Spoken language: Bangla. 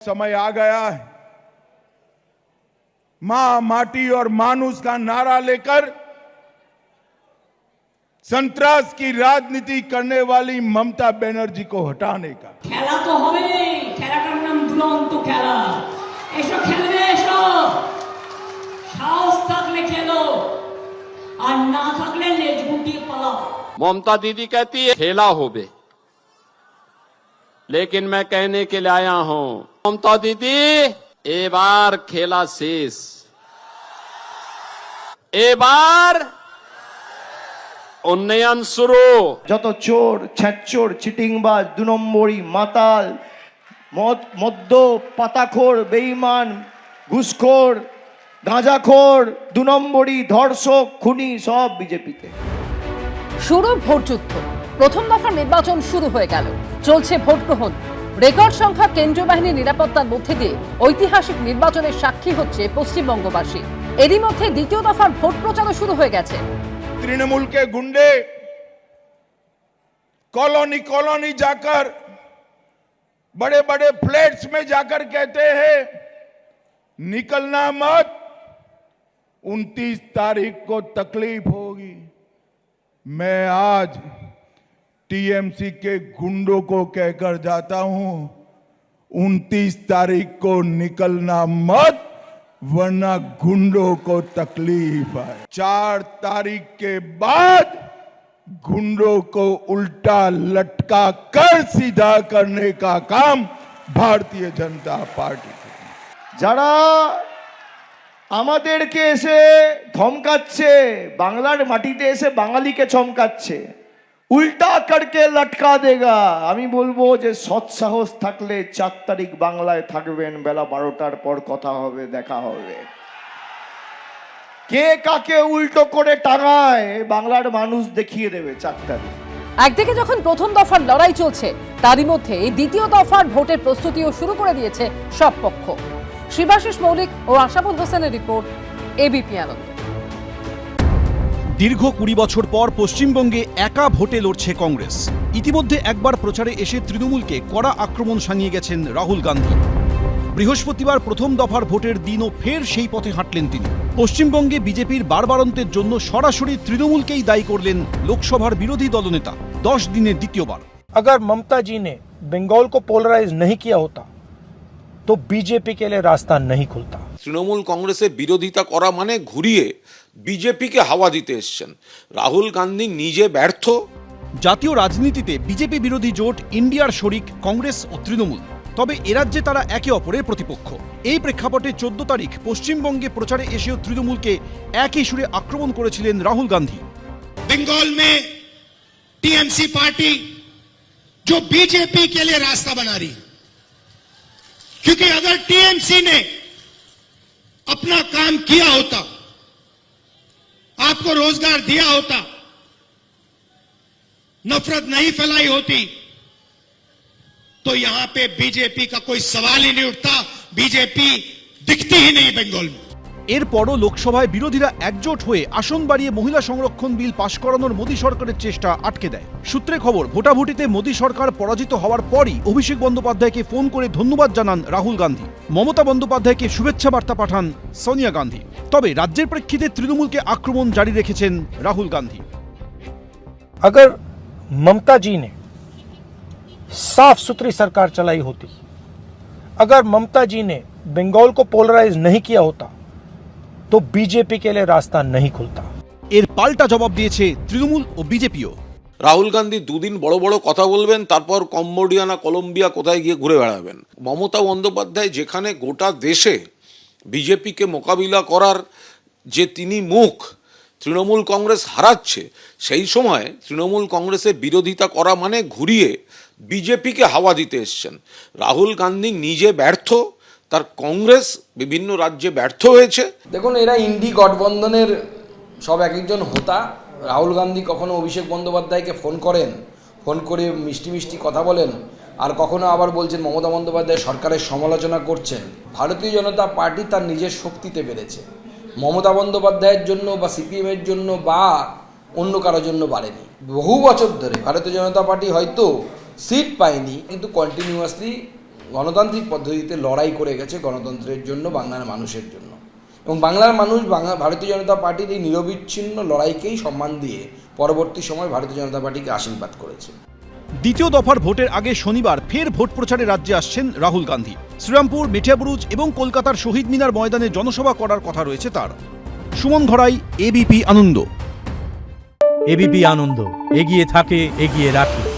समय आ गया है मां, माटी और मानुष का नारा लेकर संतरास की राजनीति करने वाली ममता बनर्जी को हटाने का। खेला तो होबे, खेलाटार नाम दुरंत खेला। एसो खेलबे, एसो साहस थाकले खेलो और ना थाकले लेज गुटिए पालाओ। ममता दीदी कहती है खेला होबे, लेकिन मैं कहने के लिए आया हूं ममता दीदी এবার খেলা শেষ, এবার উন্নয়ন শুরু। যত চোর, ছ্যাঁচোর, চিটিংবাজ, 2 নম্বরী, মাতাল, মদ্য, পাতাখোর, বেঈমান, ঘুষখোর, গাঁজাখোর, 2 নম্বরী, ধর্ষক, খুনি সব বিজেপিতে। শুরু ভোটযুদ্ধ, প্রথম দফার নির্বাচন শুরু হয়ে গেল, চলছে ভোট গ্রহণ। রেকর্ড সংখ্যা কেন্দ্রীয় বাহিনীর নিরাপত্তার মধ্যে দিয়ে ঐতিহাসিক নির্বাচনের সাক্ষী হচ্ছে পশ্চিমবঙ্গবাসী। এরই মধ্যে দ্বিতীয় দফার ভোট প্রচারও শুরু হয়ে গেছে। तृणमूल के गुंडे कॉलोनी कॉलोनी जाकर, बड़े बड़े फ्लैट्स में जाकर कहते हैं निकलना मत, 29 तारीख को तकलीफ होगी। मैं आज टीएमसी के गुंडों को कहकर जाता हूं 29 तारीख को निकलना मत, वरना गुंडों को तकलीफ है। 4 तारीख के बाद गुंडों को उल्टा लटका कर सीधा करने का काम भारतीय जनता पार्टी যারা আমাদেরকে এসে ধমকাচ্ছে, বাংলার মাটিতে এসে বাঙালিকে চমকাচ্ছে, উল্টা করকে লটকা দেগা, আমি বলবো যে সৎ সাহস থাকলে 4 তারিখ বাংলায় থাকবেন, বেলা 12টার পর কথা হবে, দেখা হবে। কে কাকে উল্টো করে টাঙায় বাংলার মানুষ দেখিয়ে দেবে 4 তারিখ। একদিকে যখন প্রথম দফার লড়াই চলছে, তারই মধ্যে এই দ্বিতীয় দফার ভোটের প্রস্তুতিও শুরু করে দিয়েছে সব পক্ষ। শিবাশিস মৌলিক ও আশাবুল হোসেনের রিপোর্ট, এবিপি আনন্দ। দীর্ঘ 20 বছর পর পশ্চিমবঙ্গে একা ভোটে লড়ছে কংগ্রেস। ইতিমধ্যে একবার প্রচারে এসে তৃণমূলকে কড়া আক্রমণ শানিয়ে গেছেন রাহুল গান্ধী। বৃহস্পতিবার প্রথম দফার ভোটের দিনও ফের সেই পথে হাঁটলেন তিনি। পশ্চিমবঙ্গে বিজেপির বাড়বাড়ন্তের জন্য সরাসরি তৃণমূলকেই দায়ী করলেন লোকসভার বিরোধী দলনেতা। 10 দিনে দ্বিতীয়বার। अगर ममता जी ने बंगाल को पोलराइज नहीं किया होता तो बीजेपी के लिए रास्ता नहीं खुलता। তৃণমূল কংগ্রেসের বিরোধিতা করা মানে ঘুরিয়ে বিজেপিকে হাওয়া দিতে এসছেন। রাহুল গান্ধী নিজে ব্যর্থ। জাতীয় রাজনীতিতে বিজেপি বিরোধী জোট ইন্ডিয়ার শরিক কংগ্রেস ও তৃণমূল, তবে এরাজ্যে তারা একে অপরের প্রতিপক্ষ। এই প্রেক্ষাপটে 14 তারিখ পশ্চিমবঙ্গে প্রচারে এসেও তৃণমূলকে একই সুরে আক্রমণ করেছিলেন রাহুল গান্ধী। बंगाल में टीएमसी पार्टी जो बीजेपी के लिए रास्ता बना रही, क्योंकि अगर टीएमसी ने अपना काम किया होता, आपको रोजगार दिया होता, नफरत नहीं फैलाई होती, तो यहां पे बीजेपी का कोई सवाल ही नहीं उठता। बीजेपी दिखती ही नहीं बंगाल में। এরপরও লোকসভায় বিরোধীরা একজোট হয়ে আসন বাড়িয়ে মহিলা সংরক্ষণ বিল পাশ করানোর মোদী সরকারের চেষ্টা আটকে দেয়। সূত্রে খবর, ভোটাভুটিতে মোদী সরকার পরাজিত হওয়ার পরই অভিষেক বন্দ্যোপাধ্যায়কে ফোন করে ধন্যবাদ জানান রাহুল গান্ধী। মমতা বন্দ্যোপাধ্যায়কে শুভেচ্ছা বার্তা পাঠান সোনিয়া গান্ধী। তবে রাজ্যের প্রেক্ষিতে তৃণমূলকে আক্রমণ জারি রেখেছেন রাহুল গান্ধী। अगर ममता जी ने साफ सुथरी सरकार चलाई होती, अगर ममता जी ने बंगाल को पोलराइज नहीं किया होता तो बीजेपी के लिए रास्ता नहीं खुलता। এর পাল্টা জবাব দিয়েছে তৃণমূল ও বিজেপিও। রাহুল গান্ধী দুদিন বড় বড় কথা বলবেন, তারপর কম্বোডিয়া না কলম্বিয়া কোথায় গিয়ে ঘুরে বেড়াবেন। মমতা বন্দ্যোপাধ্যায় যেখানে গোটা দেশে বিজেপিকে মোকাবিলা করার যে তিনি মুখ, তৃণমূল কংগ্রেস হারাচ্ছে, সেই সময় তৃণমূল কংগ্রেসের বিরোধিতা করা মানে ঘুরিয়ে বিজেপিকে হাওয়া দিতে এসছেন। রাহুল গান্ধী নিজে ব্যর্থ, তার কংগ্রেস বিভিন্ন রাজ্যে ব্যর্থ হয়েছে। দেখুন, এরা ইন্ডি গঠবন্ধনের সব এক একজন হোতা। রাহুল গান্ধী কখনো অভিষেক বন্দ্যোপাধ্যায়কে ফোন করেন, ফোন করে মিষ্টি মিষ্টি কথা বলেন, আর কখনো আবার বলছেন মমতা বন্দ্যোপাধ্যায় সরকারের সমালোচনা করছেন। ভারতীয় জনতা পার্টি তার নিজের শক্তিতে বেড়েছে, মমতা বন্দ্যোপাধ্যায়ের জন্য বা সিপিএমের জন্য বা অন্য কারোর জন্য বাড়েনি। বহু বছর ধরে ভারতীয় জনতা পার্টি হয়তো সিট পায়নি, কিন্তু কন্টিনিউয়াসলি গণতান্ত্রিক পদ্ধতিতে লড়াই করে গেছে গণতন্ত্রের জন্য, বাংলার মানুষের জন্য। এবং বাংলার মানুষ ভারতীয় জনতা পার্টির এই নিরবিচ্ছিন্ন লড়াইকেই সম্মান দিয়ে পরবর্তী সময় ভারতীয় জনতা পার্টিকে আশীর্বাদ করেছে। দ্বিতীয় দফার ভোটের আগে শনিবার ফের ভোট প্রচারে রাজ্যে আসছেন রাহুল গান্ধী। শ্রীরামপুর, মিঠিয়াবুরুজ এবং কলকাতার শহীদ মিনার ময়দানে জনসভা করার কথা রয়েছে তার। সুমন ঘড়াই, এবিপি আনন্দ। এবিপি আনন্দ, এগিয়ে থাকে, এগিয়ে রাখে।